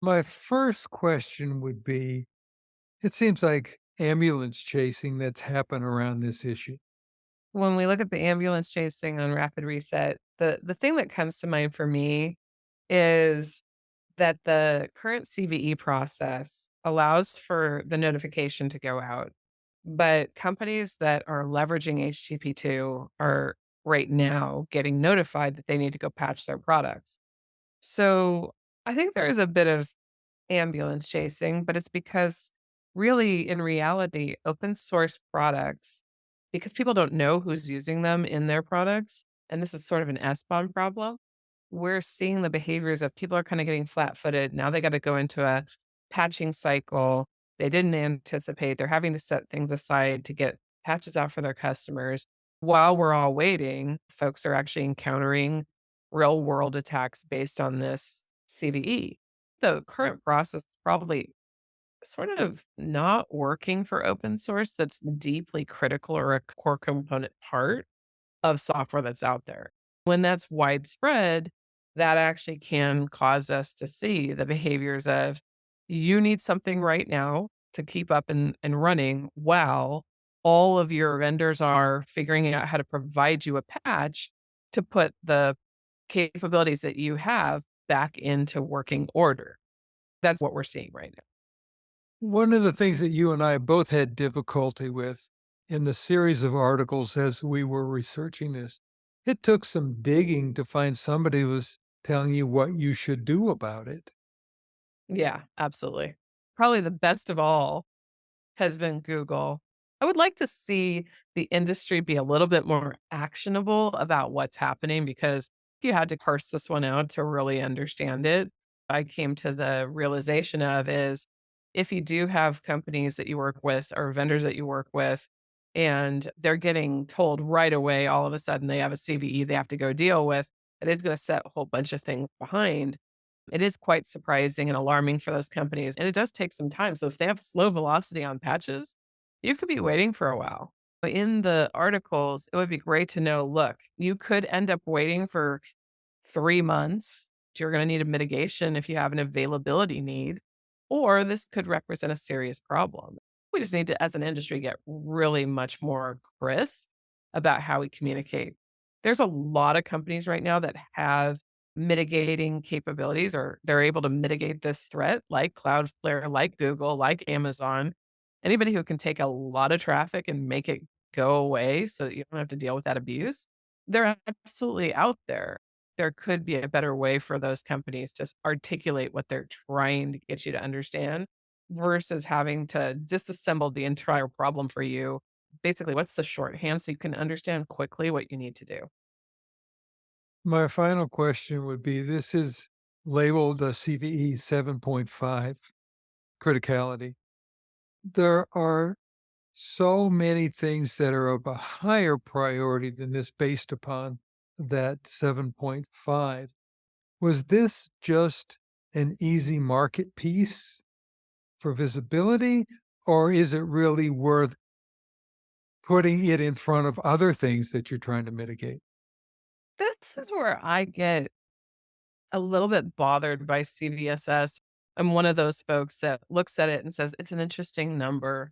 My first question would be, it seems like ambulance chasing that's happened around this issue. When we look at the ambulance chasing on Rapid Reset, the thing that comes to mind for me is that the current CVE process allows for the notification to go out, but companies that are leveraging HTTP2 are right now getting notified that they need to go patch their products. So I think there is a bit of ambulance chasing, but it's because really, in reality, open source products, because people don't know who's using them in their products, and this is sort of an SBOM problem, we're seeing the behaviors of people are kind of getting flat footed. Now they got to go into a patching cycle. They didn't anticipate. They're having to set things aside to get patches out for their customers. While we're all waiting, folks are actually encountering real world attacks based on this CVE. The current process is probably sort of not working for open source that's deeply critical or a core component part of software that's out there. When that's widespread, that actually can cause us to see the behaviors of you need something right now to keep up and running while all of your vendors are figuring out how to provide you a patch to put the capabilities that you have back into working order. That's what we're seeing right now. One of the things that you and I both had difficulty with in the series of articles as we were researching this, it took some digging to find somebody who was telling you what you should do about it. Yeah, absolutely. Probably the best of all has been Google. I would like to see the industry be a little bit more actionable about what's happening because if you had to parse this one out to really understand it, I came to the realization of is if you do have companies that you work with or vendors that you work with, and they're getting told right away, all of a sudden they have a CVE they have to go deal with, it is going to set a whole bunch of things behind. It is quite surprising and alarming for those companies, and it does take some time. So if they have slow velocity on patches, you could be waiting for a while. But in the articles, it would be great to know, look, you could end up waiting for 3 months. You're going to need a mitigation if you have an availability need, or this could represent a serious problem. We just need to, as an industry, get really much more crisp about how we communicate. There's a lot of companies right now that have mitigating capabilities or they're able to mitigate this threat, like Cloudflare, like Google, like Amazon. Anybody who can take a lot of traffic and make it go away so that you don't have to deal with that abuse, they're absolutely out there. There could be a better way for those companies to articulate what they're trying to get you to understand versus having to disassemble the entire problem for you. Basically, what's the shorthand so you can understand quickly what you need to do? My final question would be, this is labeled a CVE 7.5 criticality. There are so many things that are of a higher priority than this based upon that 7.5. Was this just an easy market piece for visibility, or is it really worth putting it in front of other things that you're trying to mitigate? This is where I get a little bit bothered by CVSS. I'm one of those folks that looks at it and says it's an interesting number.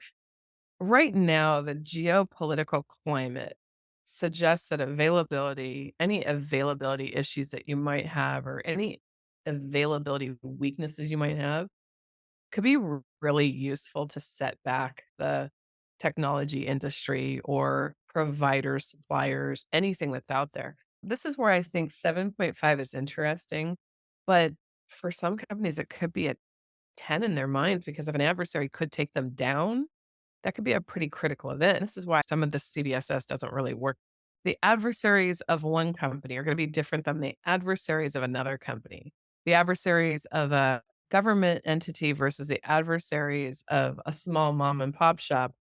Right now, the geopolitical climate suggests that any availability issues that you might have, or any availability weaknesses you might have, could be really useful to set back the technology industry or providers, suppliers, anything that's out there. This is where I think 7.5 is interesting, but for some companies, it could be a 10 in their minds because if an adversary could take them down, that could be a pretty critical event. This is why some of the CDSS doesn't really work. The adversaries of one company are going to be different than the adversaries of another company. The adversaries of a government entity versus the adversaries of a small mom and pop shop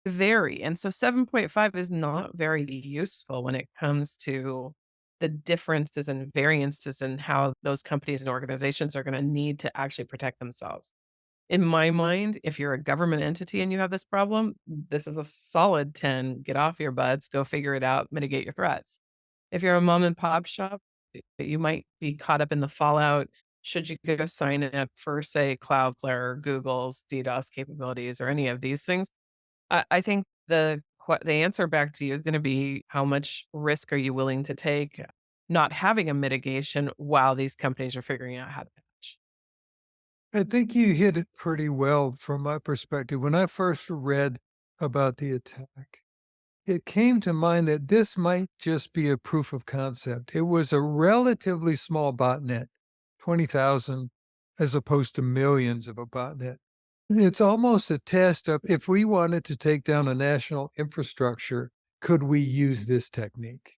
vary. And so 7.5 is not very useful when it comes to the differences and variances in how those companies and organizations are going to need to actually protect themselves. In my mind, if you're a government entity and you have this problem, this is a solid 10. Get off your butts, go figure it out, mitigate your threats. If you're a mom and pop shop, you might be caught up in the fallout should you go sign up for, say, Cloudflare, Google's DDoS capabilities, or any of these things? I think the answer back to you is gonna be how much risk are you willing to take not having a mitigation while these companies are figuring out how to patch. I think you hit it pretty well from my perspective. When I first read about the attack, it came to mind that this might just be a proof of concept. It was a relatively small botnet, 20,000 as opposed to millions of a botnet. It's almost a test of if we wanted to take down a national infrastructure, could we use this technique?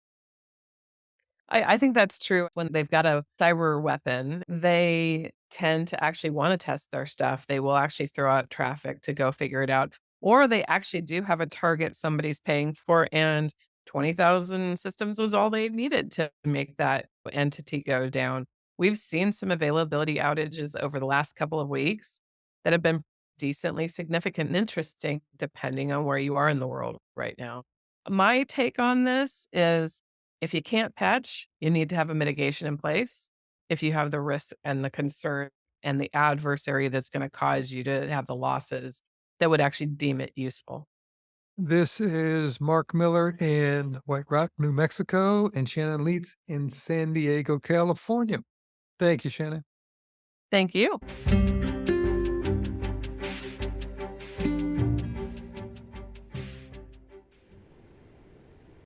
I think that's true. When they've got a cyber weapon, they tend to actually wanna test their stuff. They will actually throw out traffic to go figure it out, or they actually do have a target somebody's paying for, and 20,000 systems was all they needed to make that entity go down. We've seen some availability outages over the last couple of weeks that have been decently significant and interesting depending on where you are in the world right now. My take on this is if you can't patch, you need to have a mitigation in place. If you have the risk and the concern and the adversary that's going to cause you to have the losses that would actually deem it useful. This is Mark Miller in White Rock, New Mexico, and Shannon Lietz in San Diego, California. Thank you, Shannon. Thank you.